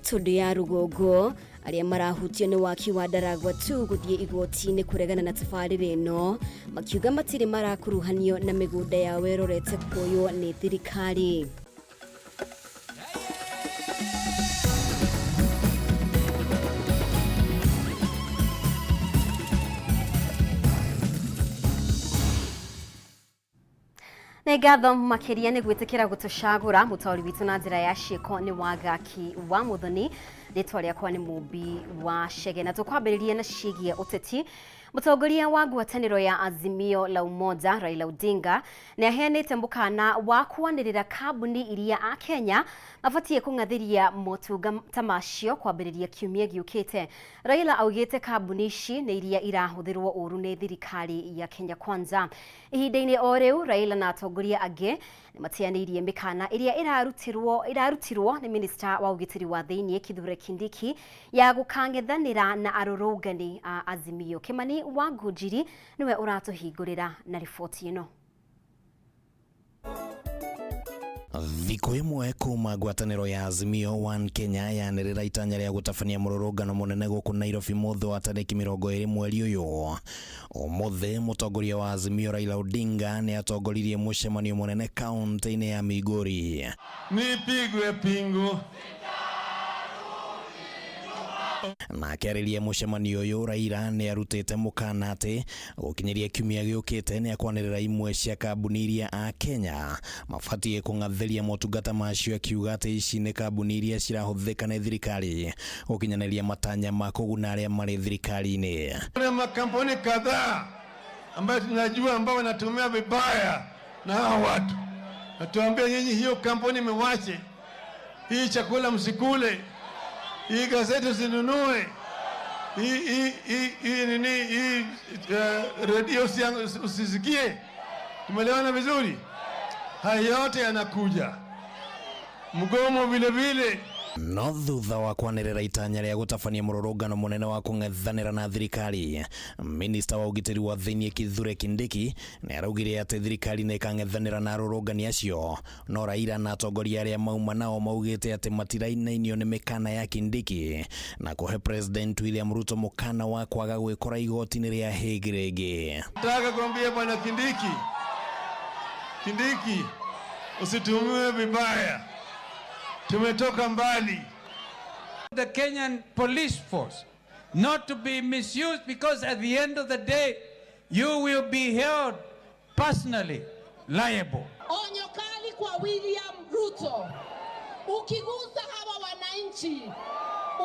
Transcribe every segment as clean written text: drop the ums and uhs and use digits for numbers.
Tundi ya rugongo aria marahutio ni waki wa Ndaragwa tu guthie igoti-ini kuregana na tabarĩra ĩno makiuga matire marakuruhanio na migunda ya werorete kuoywo ni thirikari. Negatho makiria ni gwitikira gutucagura mutauri witu na njira ya ciiko ni Wagaki wa Muthoni ritwa riakwa ni Mumbi wa Chege na tukwambiriria na ciigie uteti. Mutongoria wa ngwataniro ya Azimio la Umoja Raila Odinga ni aheanite mukana wa kwanirira kambuni iria a Kenya mabatie kung'athiria motungata macio kwambiriria kiumia giukite. Raila augite kambuni ici ni iria irahuthirwo uru ni thirikari ya Kenya Kwanza. Ihinda-ini o riu Raila na atongoria angi ni matianirie mikana iria irarutirwo ni minister wa ugitiri wa thiini Kithure Kindiki ya gukang'ethanira na arurungani a Azimio. Kimani wa Ngujiri niwe uratuhingurira na riboti ino. Thiko imwe kuma ngwataniro ya Azimio One Kenya yanirira itanya ria gutabania mururungano munene guku Nairobi mutho wa tariki 20 mweri uyu. Umuthe mutongoria wa Azimio Raila Odinga ni atongoririe mucemanio munene kaunti-ini ya Migori. Nipigwe pingu. Na akĩarĩria mũcemanio ũyũ Raila nĩ arutĩte mũkana atĩ gũkinyĩria kiumia gĩũkĩte nĩ akwanĩrĩra imwe cia kambuni iria a Kenya mabatie kũng'athĩria motungata macio, akiuga atĩ ici nĩ kambuni iria cirahũthĩka nĩ thirikari gũkinyanĩria matanya ma kũguna arĩa marĩ thirikari-inĩ. Kuna makampuni kadhaa ambayo tunajua ambao wanatumia vibaya na hao watu. Natuambia nyinyi hiyo kampuni mwache. Hii chakula msikule. Hii gazeti usinunue. Hii radio usisikie. Tumeelewana vizuri? Haya yote yanakuja. Mgomo vile vile. No thutha wa kwanĩrĩra itanya rĩa gutabania mũrũrũngano munene wa kũng'ethanĩra na thirikari, minister wa ugitiri wa thiini Kithure Kindiki nĩ araugire atĩ thirikari nĩ ĩkang'ethanĩra na arũrũngani acio, no Raila na atongoria arĩa mauma nao maugĩte atĩ matirainainio nĩ mĩkana ya Kindiki na kũhe President William Ruto mũkana wa kwaga gwĩkora igoti-inĩ rĩa Hague rĩngĩ. Nataka kuambia bwana Kindiki, usitumiwe vibaya. Tumetoka mbali. The Kenyan police force not to be misused, because at the end of the day you will be held personally liable. Onyo kali kwa William Ruto. Ukigusa hawa wananchi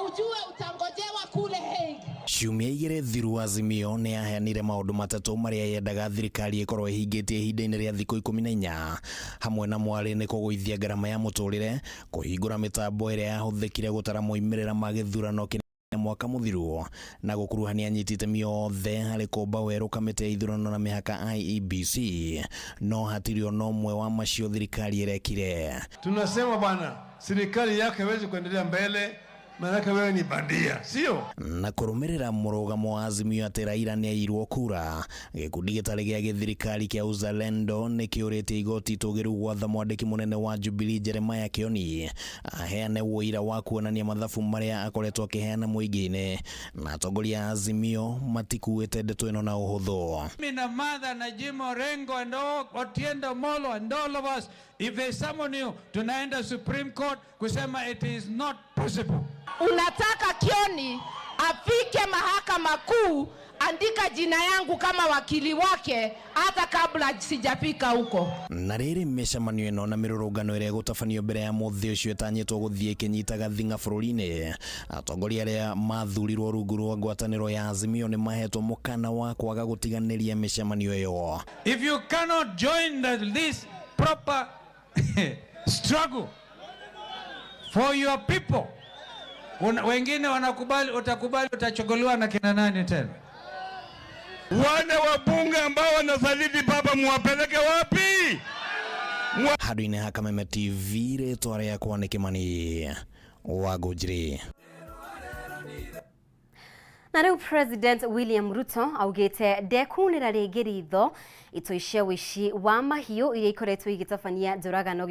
ujue utangojewa kule Hague. Ciumia igĩrĩ thiru Azimio nĩ yaheanire maũndũ matatũ marĩa yendaga thirikari ĩkorwo ĩhingĩtie ihinda-inĩ rĩa thikũ 14, hamwe na mwarĩ nĩ kũgũithia ngarama ya mũtũrĩre, kũhingũra mĩtambo ĩrĩa yahũthĩkire gũtara moimĩrĩra ma gĩthurano kĩnene mwaka mũthiru, na gũkuruhania anyiti itemi othe harĩ kũmba werũ kamĩtĩ ya ithurano na mĩhaka IEBC, no hatirĩ ona ũmwe wa macio thirikari ĩrekire. Tunasema bwana, serikali yake haiwezi kuendelea mbele. Manaka wewe ni bandia, sio? Na kũrũmĩrĩra mũrũgamo wa Azimio atĩ Raila nĩ airwo kura, gĩkundi gĩtarĩ gĩa gĩthirikari kĩa Uzalendo nĩ kĩũrĩtie igoti tũgĩru gwatha mwandĩki mũnene wa Jubilee Jeremiah Kioni aheane ũira wa kuonania mathabu marĩa akoretwo akĩheana mũingĩ-inĩ, na atongoria a Azimio matikuĩte ndeto ĩno na ũhũthũ. Mimi na Martha na Jim Orengo and Otiendo Molo and all of us, if they summon you, tunaenda Supreme Court kusema it is not possible. Unataka Kioni afike mahakama kuu, andika jina yangu kama wakili wake hata kabla sijafika huko. Na rĩrĩ mĩcemanio ĩno na mĩrũrũngano ĩrĩa gũtabanio mbere ya mũthĩ ũcio ĩtanyĩtwo gũthiĩ ĩkĩnyitaga thing'a bũrũri-inĩ, atongoria arĩa mathurirwo rungu rwa ngwatanĩro ya Azimio nĩ mahetwo mũkana wa kwaga gũtiganĩria mĩcemanio ĩyo. If you cannot join this proper struggle for your people, wengine wanakubali, utakubali, utachukuliwa na kina nani tena? Wale wabunge ambao wanasaliti baba muwapeleke wapi? Handũ-inĩ ha Kameme TV, rĩtwa rĩakwa nĩ Kimani wa Ngujiri. Na rĩu President William Ruto augĩte ndekunĩra rĩngĩ ritho itũ cia ũici wa mahiũ iria ikoretwo igĩtabania njũragano